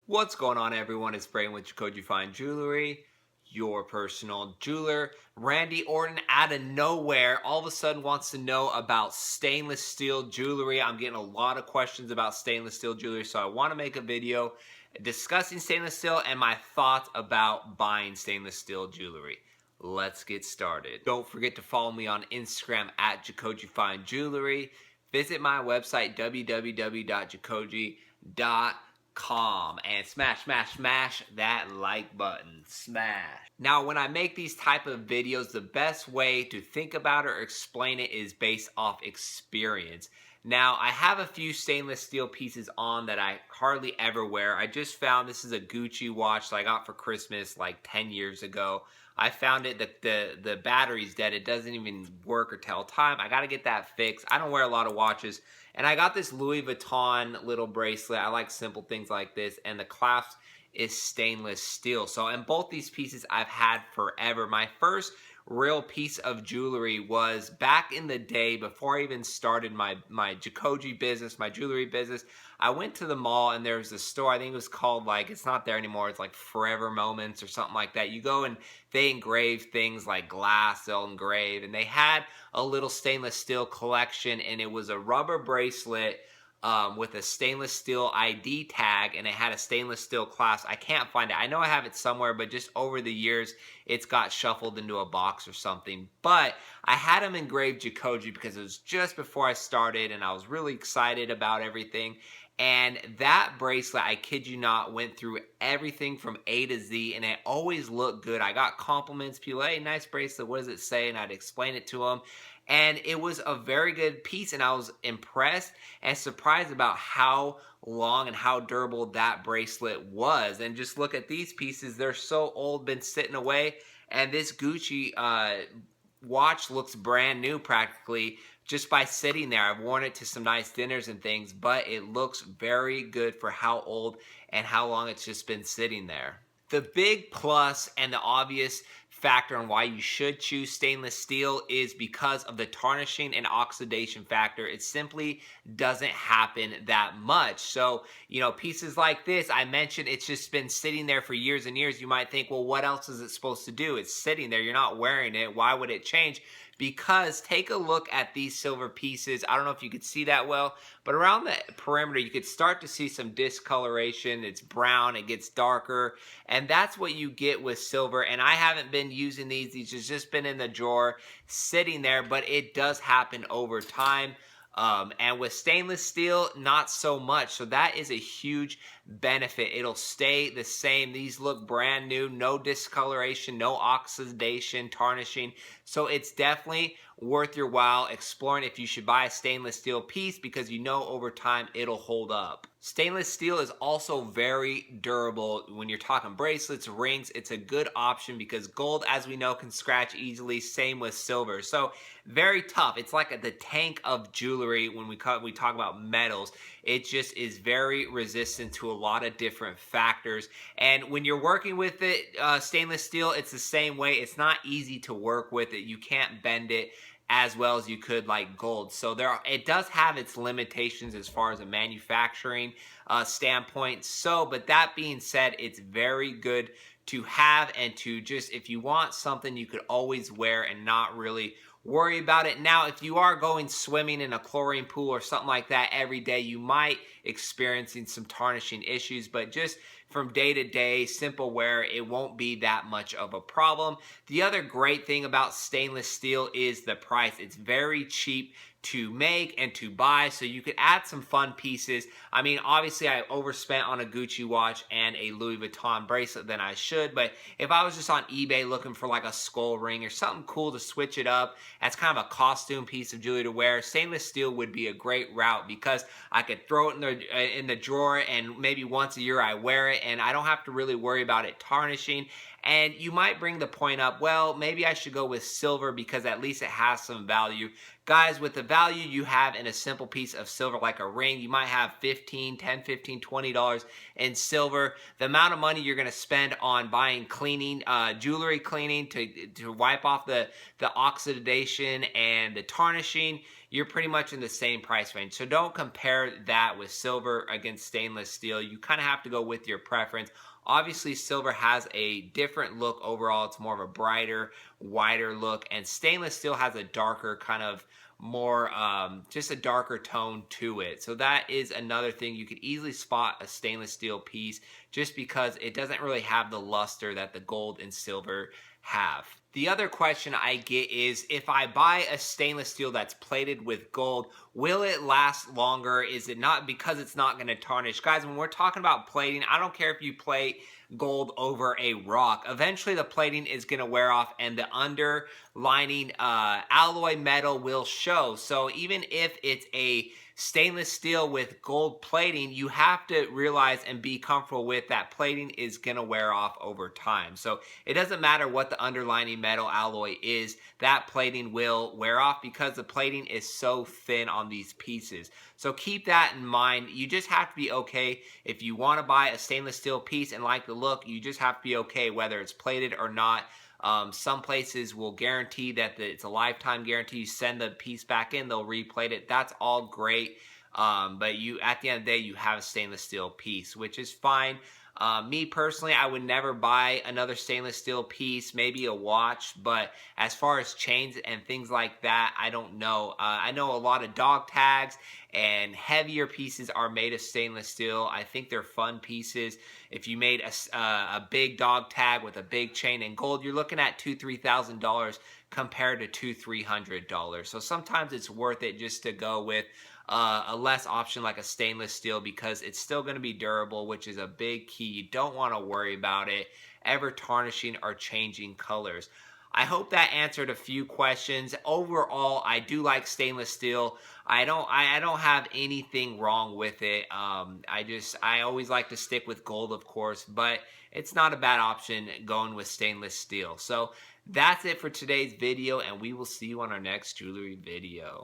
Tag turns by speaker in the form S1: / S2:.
S1: What's going on, everyone? It's Brain with JACOJE Fine Jewelry, your personal jeweler. Randy Orton, out of nowhere, all of a sudden wants to know about stainless steel jewelry. I'm getting a lot of questions about stainless steel jewelry, so I want to make a video discussing stainless steel and my thoughts about buying stainless steel jewelry. Let's get started. Don't forget to follow me on Instagram at JACOJE Fine Jewelry. Visit my website, www.jacoje.com, and smash that like button. Smash. Now, when I make these type of videos, the best way to think about it or explain it is based off experience. Now, I have a few stainless steel pieces on that I hardly ever wear. I just found this is a Gucci watch that I got for Christmas like 10 years ago. I found it that the battery's dead. It doesn't even work or tell time. I got to get that fixed. I don't wear a lot of watches. And I got this Louis Vuitton little bracelet. I like simple things like this. And the clasp is stainless steel. So, and both these pieces I've had forever. My first real piece of jewelry was back in the day before I even started my JACOJE business, my jewelry business. I went to the mall and there was a store, I think it was called, like, it's not there anymore, it's like Forever Moments or something like that. You go and they engrave things like glass, they'll engrave, and they had a little stainless steel collection, and it was a rubber bracelet with a stainless steel ID tag, and it had a stainless steel clasp. I can't find it. I know I have it somewhere, but just over the years, it's got shuffled into a box or something. But I had them engraved JACOJE because it was just before I started, and I was really excited about everything. And that bracelet, I kid you not, went through everything from A to Z, and it always looked good. I got compliments. People, hey, nice bracelet. What does it say? And I'd explain it to them. And it was a very good piece, and I was impressed and surprised about how long and how durable that bracelet was. And just look at these pieces. They're so old, been sitting away. And this Gucci watch looks brand new practically just by sitting there. I've worn it to some nice dinners and things, but it looks very good for how old and how long it's just been sitting there. The big plus and the obvious factor on why you should choose stainless steel is because of the tarnishing and oxidation factor. It simply doesn't happen that much. So, you know, pieces like this, I mentioned it's just been sitting there for years and years. You might think, well, what else is it supposed to do? It's sitting there. You're not wearing it. Why would it change? Because take a look at these silver pieces. I don't know if you could see that well, but around the perimeter, you could start to see some discoloration. It's brown, it gets darker, and that's what you get with silver. And I haven't been using these. These have just been in the drawer, sitting there, but it does happen over time. And with stainless steel, not so much. So that is a huge benefit. It'll stay the same. These look brand new, no discoloration, no oxidation, tarnishing. So it's definitely worth your while exploring if you should buy a stainless steel piece because you know over time it'll hold up. Stainless steel is also very durable. When you're talking bracelets, rings, it's a good option because gold, as we know, can scratch easily. Same with silver. So very tough. It's like the tank of jewelry when we talk about metals. It just is very resistant to a lot of different factors. And when you're working with it, stainless steel, it's the same way. It's not easy to work with it. You can't bend it as well as you could like gold. So it does have its limitations as far as a manufacturing standpoint. So, but that being said, it's very good to have, and to just, if you want something you could always wear and not really worry about it. Now, if you are going swimming in a chlorine pool or something like that every day, you might experiencing some tarnishing issues, but just from day to day, simple wear, it won't be that much of a problem. The other great thing about stainless steel is the price. It's very cheap to make and to buy, so you could add some fun pieces. I mean, obviously I overspent on a Gucci watch and a Louis Vuitton bracelet than I should, but if I was just on eBay looking for like a skull ring or something cool to switch it up as kind of a costume piece of jewelry to wear, stainless steel would be a great route because I could throw it in the drawer, and maybe once a year I wear it and I don't have to really worry about it tarnishing. And you might bring the point up, well, maybe I should go with silver because at least it has some value. Guys, with the value you have in a simple piece of silver like a ring, you might have $10, $15, $20 in silver. The amount of money you're going to spend on buying cleaning, jewelry cleaning to wipe off the oxidation and the tarnishing, you're pretty much in the same price range. So don't compare that with silver against stainless steel. You kind of have to go with your preference. Obviously, silver has a different look overall. It's more of a brighter, whiter look, and stainless steel has a darker kind of more just a darker tone to it. So that is another thing. You could easily spot a stainless steel piece just because it doesn't really have the luster that the gold and silver have. The other question I get is, if I buy a stainless steel that's plated with gold, will it last longer? Is it not, because it's not going to tarnish? Guys, when we're talking about plating, I don't care if you plate gold over a rock. Eventually the plating is going to wear off and the underlining alloy metal will show. So even if it's a stainless steel with gold plating, you have to realize and be comfortable with that plating is going to wear off over time. So it doesn't matter what the underlining metal alloy is, that plating will wear off because the plating is so thin on these pieces. So keep that in mind. You just have to be okay if you want to buy a stainless steel piece and like the look. You just have to be okay whether it's plated or not. Some places will guarantee that it's a lifetime guarantee. You send the piece back in, they'll replate it. That's all great. But you, at the end of the day, you have a stainless steel piece, which is fine. Me personally, I would never buy another stainless steel piece, maybe a watch, but as far as chains and things like that, I don't know. I know a lot of dog tags and heavier pieces are made of stainless steel. I think they're fun pieces. If you made a big dog tag with a big chain in gold, you're looking at $2,000-$3,000 compared to $200-$300. So sometimes it's worth it just to go with a less option like a stainless steel, because it's still going to be durable, which is a big key. You don't want to worry about it ever tarnishing or changing colors. I hope that answered a few questions. Overall, I do like stainless steel. I don't have anything wrong with it. I always like to stick with gold, of course, but it's not a bad option going with stainless steel. So that's it for today's video, and we will see you on our next jewelry video.